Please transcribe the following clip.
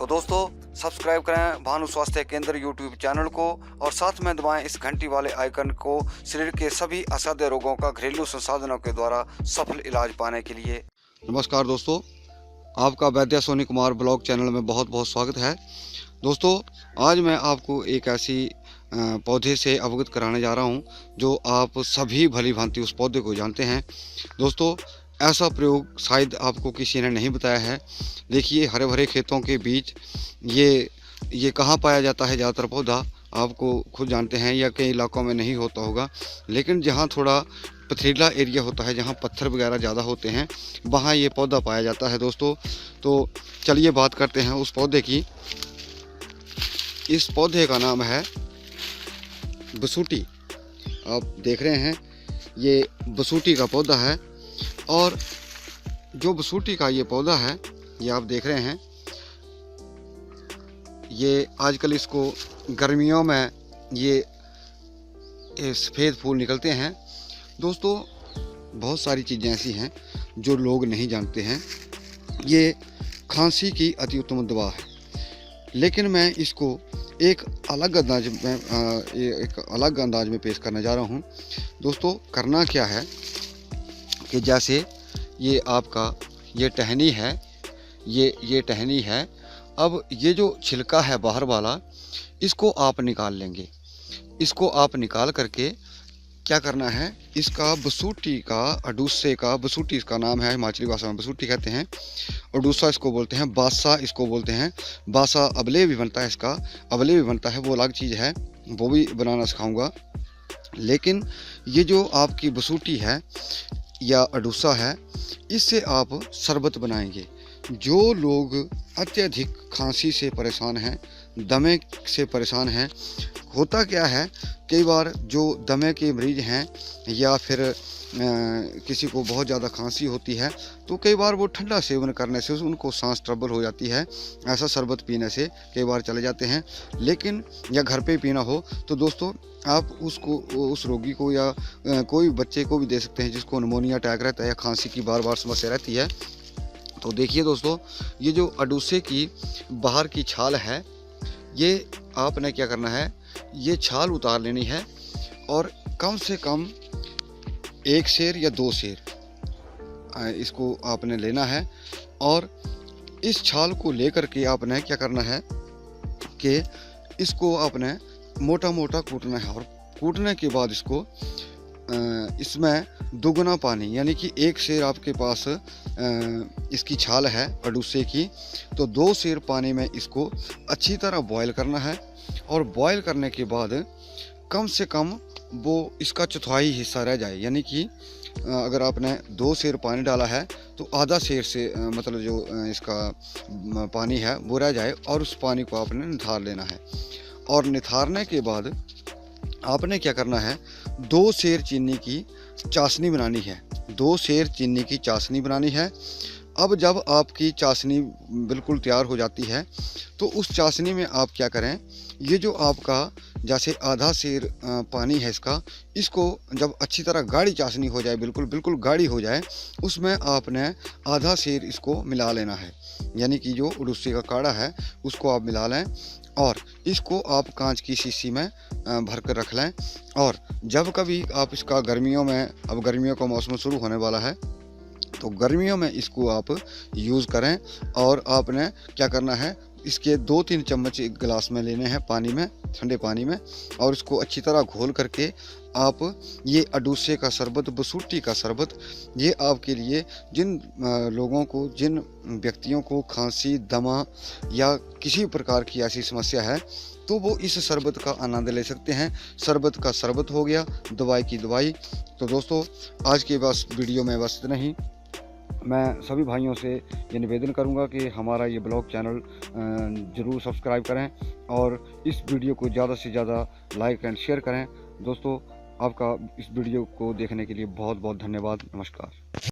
तो दोस्तों सब्सक्राइब करें भानु स्वास्थ्य केंद्र यूट्यूब चैनल को और साथ में दबाएं इस घंटी वाले आइकन को शरीर के सभी असाध्य रोगों का घरेलू संसाधनों के द्वारा सफल इलाज पाने के लिए। नमस्कार दोस्तों, आपका वैद्य सोनी कुमार ब्लॉग चैनल में बहुत बहुत स्वागत है। दोस्तों, आज मैं आपको एक ऐसी पौधे से अवगत कराने जा रहा हूं जो आप सभी भली भांति उस पौधे को जानते हैं। दोस्तों, ऐसा प्रयोग शायद आपको किसी ने नहीं बताया है। देखिए, हरे भरे खेतों के बीच ये कहाँ पाया जाता है ज़्यादातर पौधा, आपको खुद जानते हैं, या कई इलाकों में नहीं होता होगा, लेकिन जहाँ थोड़ा पथरीला एरिया होता है, जहाँ पत्थर वगैरह ज़्यादा होते हैं, वहाँ ये पौधा पाया जाता है। दोस्तों, तो चलिए बात करते हैं उस पौधे की। इस पौधे का नाम है बसूटी। आप देख रहे हैं, ये बसूटी का पौधा है। और जो बसूटी का ये पौधा है, ये आप देख रहे हैं, ये आजकल इसको गर्मियों में ये सफ़ेद फूल निकलते हैं। दोस्तों, बहुत सारी चीज़ें ऐसी हैं जो लोग नहीं जानते हैं। ये खांसी की अति उत्तम दवा है, लेकिन मैं इसको एक अलग अंदाज में पेश करने जा रहा हूँ। दोस्तों, करना क्या है कि जैसे ये आपका ये टहनी है, ये टहनी है। अब ये जो छिलका है बाहर वाला, इसको आप निकाल लेंगे। इसको आप निकाल करके क्या करना है, इसका बसूटी का, अडूसे का, बसूटी इसका नाम है, हिमाचली भाषा में बसूटी कहते हैं, अडूसा इसको बोलते हैं, बासा इसको बोलते हैं। बासा अबले भी बनता है, इसका अबले भी बनता है, वो अलग चीज़ है, वो भी बनाना सिखाऊंगा। लेकिन ये जो आपकी बसूटी है या अडूसा है, इससे आप शरबत बनाएंगे। जो लोग अत्यधिक खांसी से परेशान हैं, दमे से परेशान हैं, होता क्या है, कई बार जो दमे के मरीज़ हैं या फिर किसी को बहुत ज़्यादा खांसी होती है, तो कई बार वो ठंडा सेवन करने से उनको सांस ट्रबल हो जाती है। ऐसा शरबत पीने से कई बार चले जाते हैं। लेकिन या घर पे पीना हो तो दोस्तों, आप उस रोगी को या कोई बच्चे को भी दे सकते हैं जिसको निमोनिया अटैक रहता है या खांसी की बार बार समस्या रहती है। तो देखिए दोस्तों, ये जो अडूसे की बाहर की छाल है, ये आपने क्या करना है, ये छाल उतार लेनी है और कम से कम 1 सेर या 2 सेर इसको आपने लेना है। और इस छाल को लेकर के आपने क्या करना है कि इसको आपने मोटा मोटा कूटना है। और कूटने के बाद इसको इसमें दुगना पानी, यानी कि 1 सेर आपके पास इसकी छाल है अडूसे की, तो 2 सेर पानी में इसको अच्छी तरह बॉयल करना है। और बॉयल करने के बाद कम से कम वो इसका चौथाई हिस्सा रह जाए, यानी कि अगर आपने 2 सेर पानी डाला है तो आधा सेर से मतलब जो इसका पानी है वो रह जाए, और उस पानी को आपने निथार लेना है। और निथारने के बाद आपने क्या करना है, 2 सेर चीनी की चाशनी बनानी है। 2 सेर चीनी की चाशनी बनानी है। अब जब आपकी चाशनी बिल्कुल तैयार हो जाती है, तो उस चाशनी में आप क्या करें, ये जो आपका जैसे आधा सेर पानी है इसको जब अच्छी तरह गाढ़ी चाशनी हो जाए, बिल्कुल गाढ़ी हो जाए, उसमें आपने आधा सेर इसको मिला लेना है। यानी कि जो अडूसे का काढ़ा है उसको आप मिला लें, और इसको आप कांच की शीशी में भर कर रख लें। और जब कभी आप इसका गर्मियों में, अब गर्मियों का मौसम शुरू होने वाला है, तो गर्मियों में इसको आप यूज़ करें। और आपने क्या करना है, इसके 2-3 चम्मच एक गिलास में लेने हैं पानी में, ठंडे पानी में, और इसको अच्छी तरह घोल करके आप ये अडूसे का शरबत, बसूटी का शरबत, ये आपके लिए जिन लोगों को, जिन व्यक्तियों को खांसी, दमा या किसी प्रकार की ऐसी समस्या है, तो वो इस शरबत का आनंद ले सकते हैं। शरबत का शरबत हो गया, दवाई की दवाई। तो दोस्तों, आज के बस वीडियो में बस इतना ही। मैं सभी भाइयों से ये निवेदन करूंगा कि हमारा ये ब्लॉग चैनल ज़रूर सब्सक्राइब करें और इस वीडियो को ज़्यादा से ज़्यादा लाइक एंड शेयर करें। दोस्तों, आपका इस वीडियो को देखने के लिए बहुत बहुत धन्यवाद। नमस्कार।